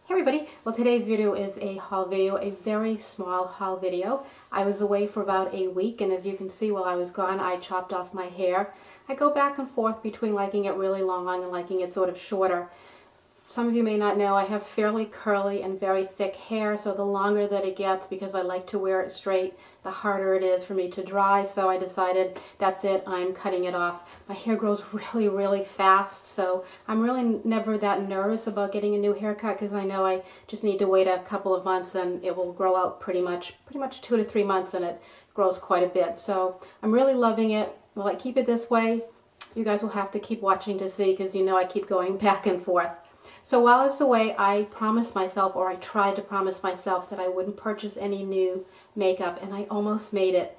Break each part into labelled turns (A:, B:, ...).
A: Hey everybody, well today's video is a haul video, a very small haul video. I was away for about a week, and as you can see while I was gone I chopped off my hair. I go back and forth between liking it really long and liking it sort of shorter. Some of you may not know I have fairly curly and very thick hair, so the longer that it gets, because I like to wear it straight, the harder it is for me to dry, so I decided that's it, I'm cutting it off. My hair grows really fast, so I'm really never that nervous about getting a new haircut because I know I just need to wait a couple of months and it will grow out pretty much 2 to 3 months, and it grows quite a bit. So I'm really loving it. Will I keep it this way? You guys will have to keep watching to see, because you know I keep going back and forth. So while I was away, I promised myself, or I tried to promise myself, that I wouldn't purchase any new makeup, and I almost made it.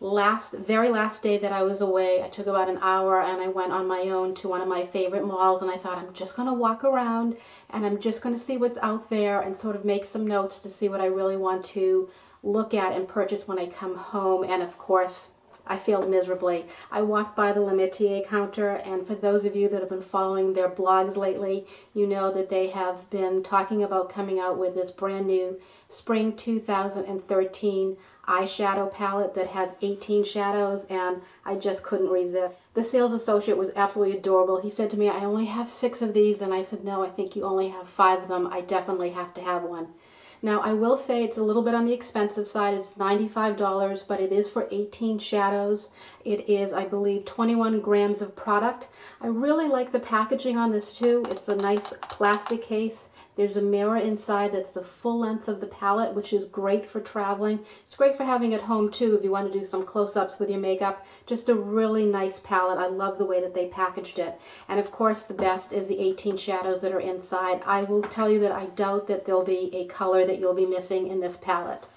A: Very last day that I was away, I took about an hour and I went on my own to one of my favorite malls, and I thought I'm just going to walk around and I'm just going to see what's out there and sort of make some notes to see what I really want to look at and purchase when I come home. And of course, I failed miserably. I walked by the Métier counter, and for those of you that have been following their blogs lately, you know that they have been talking about coming out with this brand new Spring 2013 eyeshadow palette that has 18 shadows, and I just couldn't resist. The sales associate was absolutely adorable. He said to me, I only have 6 of these, and I said, no, I think you only have 5 of them. I definitely have to have one. Now, I will say it's a little bit on the expensive side. It's $95, but it is for 18 shadows. It is, I believe, 21 grams of product. I really like the packaging on this too. It's a nice plastic case. There's a mirror inside that's the full length of the palette, which is great for traveling. It's great for having at home too if you want to do some close-ups with your makeup. Just a really nice palette. I love the way that they packaged it. And of course the best is the 18 shadows that are inside. I will tell you that I doubt that there'll be a color that you'll be missing in this palette.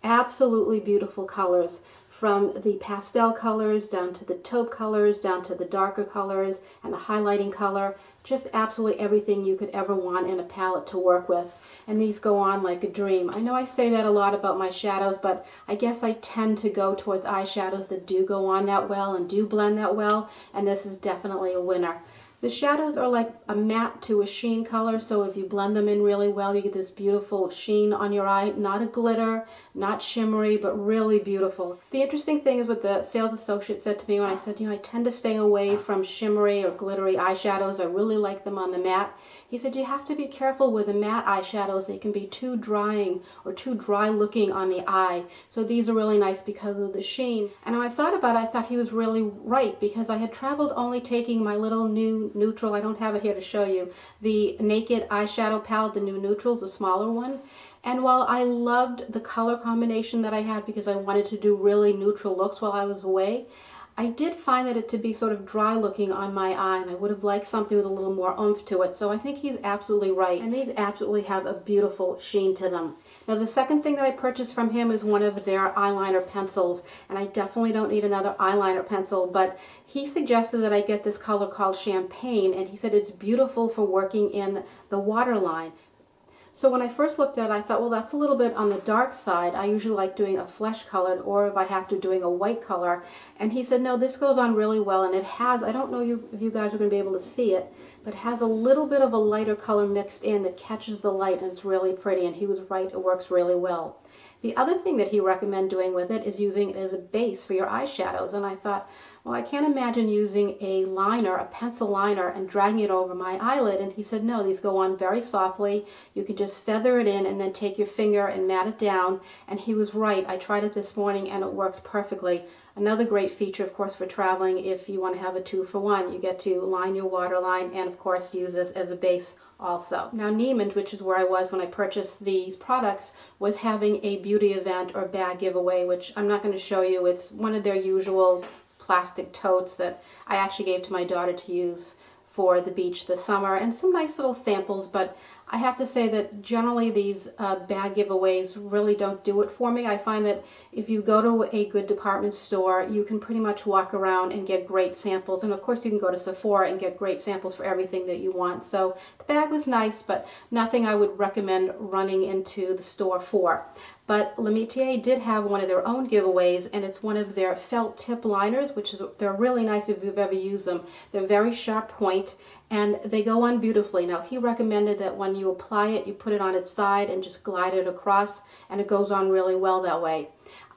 A: Absolutely beautiful colors, from the pastel colors down to the taupe colors, down to the darker colors and the highlighting color. Just absolutely everything you could ever want in a palette to work with. And these go on like a dream. I know I say that a lot about my shadows, but I guess I tend to go towards eyeshadows that do go on that well and do blend that well, and this is definitely a winner. The shadows are like a matte to a sheen color, so if you blend them in really well, you get this beautiful sheen on your eye. Not a glitter, not shimmery, but really beautiful. The interesting thing is what the sales associate said to me when I said, I tend to stay away from shimmery or glittery eyeshadows. I really like them on the matte. He said, you have to be careful with the matte eyeshadows. They can be too drying or too dry looking on the eye. So these are really nice because of the sheen. And when I thought about it, I thought he was really right, because I had traveled only taking my little new neutral, I don't have it here to show you, the Naked eyeshadow palette, the new neutrals, the smaller one. And while I loved the color combination that I had because I wanted to do really neutral looks while I was away, I did find that it to be sort of dry looking on my eye, and I would have liked something with a little more oomph to it. So I think he's absolutely right, and these absolutely have a beautiful sheen to them. Now the second thing that I purchased from him is one of their eyeliner pencils, and I definitely don't need another eyeliner pencil, but he suggested that I get this color called Champagne, and he said it's beautiful for working in the waterline. So when I first looked at it, I thought, well, that's a little bit on the dark side. I usually like doing a flesh colored, or if I have to, doing a white color. And he said, no, this goes on really well, and it has, I don't know if you guys are going to be able to see it, but it has a little bit of a lighter color mixed in that catches the light, and it's really pretty, and he was right, it works really well. The other thing that he recommended doing with it is using it as a base for your eyeshadows, and I thought, well, I can't imagine using a liner, a pencil liner, and dragging it over my eyelid. And he said, no, these go on very softly. You can just feather it in and then take your finger and mat it down. And he was right. I tried it this morning and it works perfectly. Another great feature, of course, for traveling, if you want to have a 2-for-1. You get to line your waterline and, of course, use this as a base also. Now, Neiman, which is where I was when I purchased these products, was having a beauty event or bag giveaway, which I'm not going to show you. It's one of their usual plastic totes that I actually gave to my daughter to use for the beach this summer, and some nice little samples, but I have to say that generally these bag giveaways really don't do it for me. I find that if you go to a good department store, you can pretty much walk around and get great samples, and of course you can go to Sephora and get great samples for everything that you want. So the bag was nice, but nothing I would recommend running into the store for. But Métier did have one of their own giveaways, and it's one of their felt tip liners, which is, they're really nice if you've ever used them. They're very sharp point, and they go on beautifully. Now, he recommended that when you apply it, you put it on its side and just glide it across, and it goes on really well that way.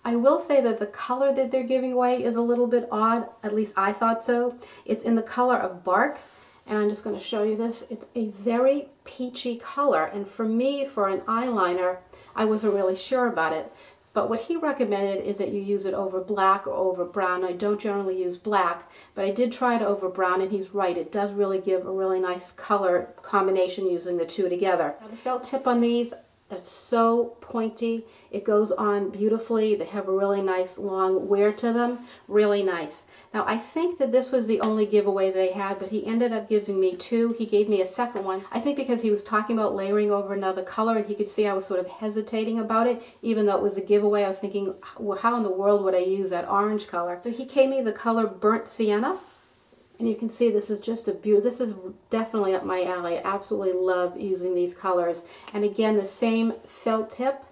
A: I will say that the color that they're giving away is a little bit odd, at least I thought so. It's in the color of bark, and I'm just going to show you this. It's a very peachy color, and for me, for an eyeliner, I wasn't really sure about it. But what he recommended is that you use it over black or over brown. I don't generally use black, but I did try it over brown, and he's right. It does really give a really nice color combination using the two together. Now, the felt tip on these, they're so pointy. It goes on beautifully. They have a really nice long wear to them. Really nice. Now, I think that this was the only giveaway they had, but he ended up giving me two. He gave me a second one. I think because he was talking about layering over another color, and he could see I was sort of hesitating about it, even though it was a giveaway. I was thinking, well, how in the world would I use that orange color? So he gave me the color Burnt Sienna. And you can see this is just a beautiful, this is definitely up my alley. I absolutely love using these colors. And again, the same felt tip.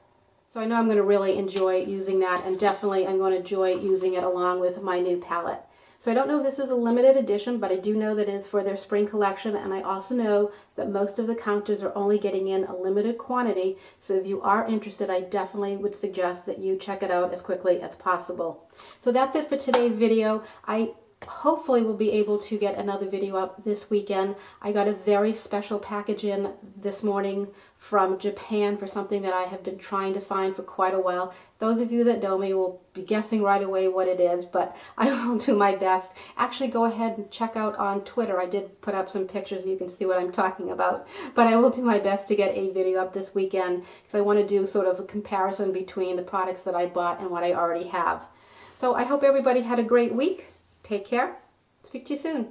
A: So I know I'm going to really enjoy using that, and definitely I'm going to enjoy using it along with my new palette. So I don't know if this is a limited edition, but I do know that it is for their spring collection, and I also know that most of the counters are only getting in a limited quantity. So if you are interested, I definitely would suggest that you check it out as quickly as possible. So that's it for today's video. I hopefully we'll be able to get another video up this weekend. I got a very special package in this morning from Japan for something that I have been trying to find for quite a while. Those of you that know me will be guessing right away what it is, but I will do my best. Actually, go ahead and check out on Twitter. I did put up some pictures. You can see what I'm talking about. But I will do my best to get a video up this weekend because I want to do sort of a comparison between the products that I bought and what I already have. So I hope everybody had a great week. Take care. Speak to you soon.